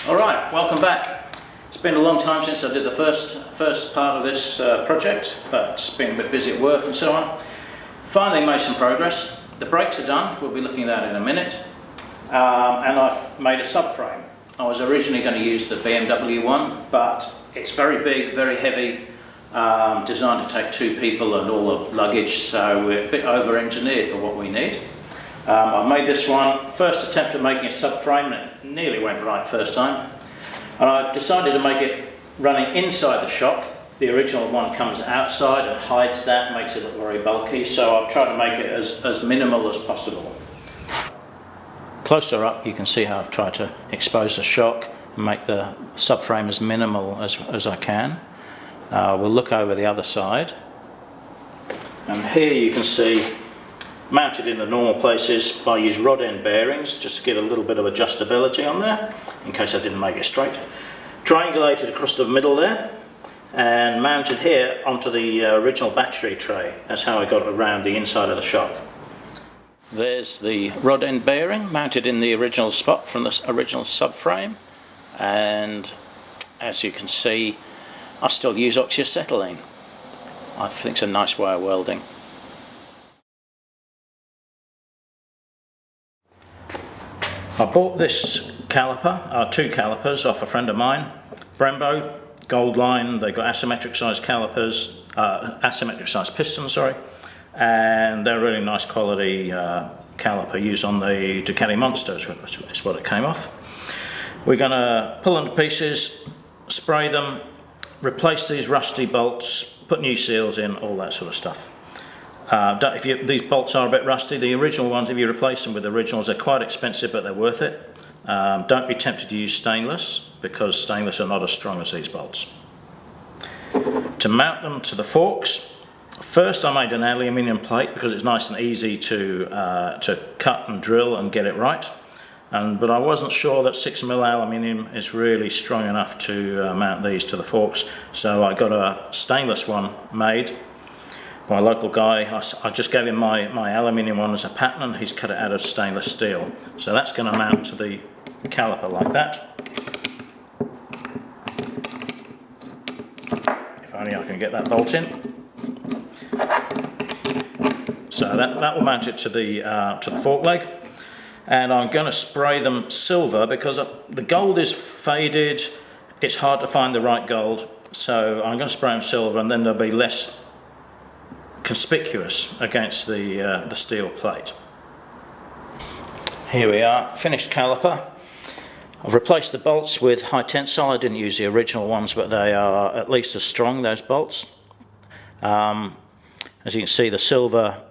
Alright, welcome back. It's been a long time since I did the first part of this project, but it's been a bit busy at work and so on. Finally made some progress. The brakes are done, we'll be looking at that in a minute. And I've made a subframe. I was originally going to use the BMW one, but it's very big, very heavy, designed to take two people and all the luggage, so we're a bit over-engineered for what we need. I made this one, first attempt at making a subframe, and it nearly went right first time. And I decided to make it running inside the shock. The original one comes outside and hides that, makes it look very bulky, so I've tried to make it as minimal as possible. Closer up you can see how I've tried to expose the shock and make the subframe as minimal as I can. We'll look over the other side, and here you can see mounted in the normal places. I use rod end bearings just to get a little bit of adjustability on there in case I didn't make it straight. Triangulated across the middle there and mounted here onto the original battery tray. That's how I got around the inside of the shock. There's the rod end bearing mounted in the original spot from the original subframe, and as you can see I still use oxyacetylene. I think it's a nice way of welding. I bought this caliper, two calipers off a friend of mine, Brembo, gold line. They've got asymmetric size calipers, asymmetric size pistons, sorry, and they're really nice quality caliper used on the Ducati Monsters, is what it came off. We're going to pull them to pieces, spray them, replace these rusty bolts, put new seals in, all that sort of stuff. These bolts are a bit rusty. The original ones, if you replace them with the originals, they're quite expensive, but they're worth it. Don't be tempted to use stainless, because stainless are not as strong as these bolts. To mount them to the forks, first I made an aluminium plate because it's nice and easy to cut and drill and get it right. But I wasn't sure that 6mm aluminium is really strong enough to mount these to the forks, so I got a stainless one made by a local guy. I just gave him my aluminium one as a pattern, and he's cut it out of stainless steel. So that's going to mount to the caliper like that. If only I can get that bolt in. So that will mount it to the fork leg. And I'm going to spray them silver because the gold is faded. It's hard to find the right gold. So I'm going to spray them silver, and then they'll be less conspicuous against the steel plate. Here we are, finished caliper. I've replaced the bolts with high tensile. I didn't use the original ones, but they are at least as strong, those bolts. As you can see, the silver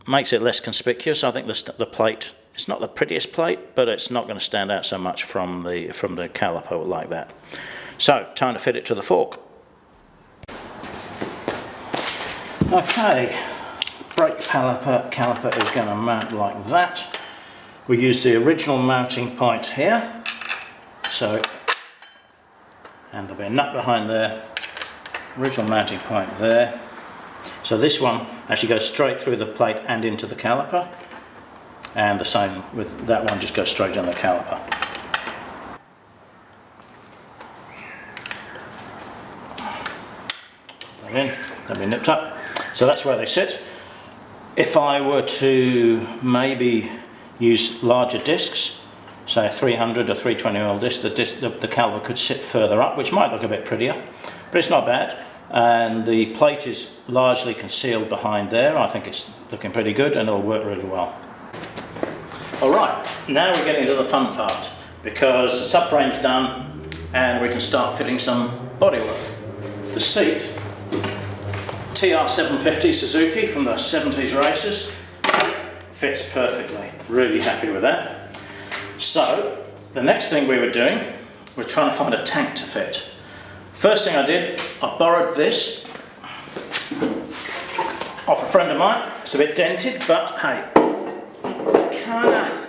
makes it less conspicuous. I think the plate, it's not the prettiest plate, but it's not going to stand out so much from the caliper like that. So, time to fit it to the fork. Okay, brake caliper is going to mount like that. We use the original mounting point here, and there'll be a nut behind there, original mounting point there. So this one actually goes straight through the plate and into the caliper, and the same with that one, just goes straight on the caliper. Put that in, they'll be nipped up. So that's where they sit. If I were to maybe use larger discs, say a 300 or 320mm disc, the caliper could sit further up, which might look a bit prettier, but it's not bad. And the plate is largely concealed behind there. I think it's looking pretty good, and it'll work really well. Alright, now we're getting to the fun part, because the subframe's done and we can start fitting some bodywork. The seat, TR750 Suzuki from the 70s races, fits perfectly. Really happy with that. So the next thing we were doing was trying to find a tank to fit. First thing I did, I borrowed this off a friend of mine. It's a bit dented, but hey, kinda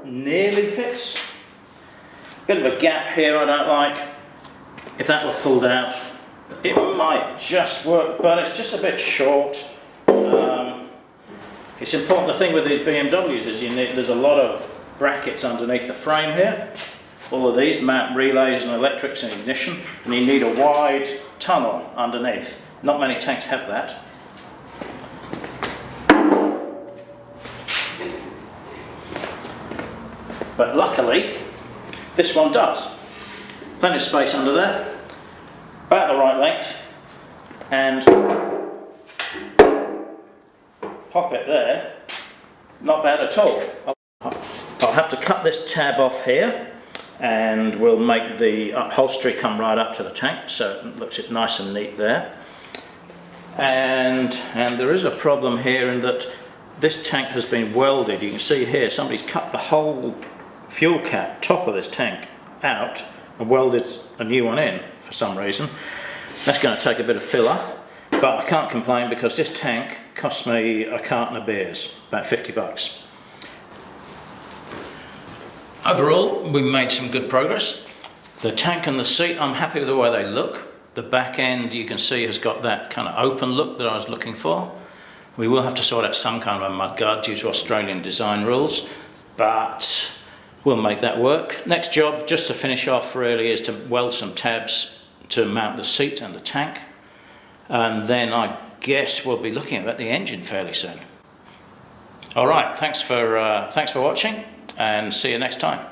nearly fits. Bit of a gap here I don't like. If that were pulled out, it might just work, but it's just a bit short. It's important. The thing with these BMWs is there's a lot of brackets underneath the frame here. All of these mount relays and electrics and ignition, and you need a wide tunnel underneath. Not many tanks have that. But luckily, this one does. Plenty of space under there, about the right length, and pop it there. Not bad at all. I'll have to cut this tab off here, and we'll make the upholstery come right up to the tank, so it looks nice and neat there. And there is a problem here in that this tank has been welded. You can see here somebody's cut the whole fuel cap top of this tank out and welded a new one in for some reason. That's going to take a bit of filler, but I can't complain because this tank cost me a carton of beers, about 50 bucks. Overall, we made some good progress. The tank and the seat, I'm happy with the way they look. The back end, you can see, has got that kind of open look that I was looking for. We will have to sort out some kind of a mudguard due to Australian design rules, but we'll make that work. Next job, just to finish off really, is to weld some tabs to mount the seat and the tank. And then I guess we'll be looking at the engine fairly soon. All right, thanks for watching, and see you next time.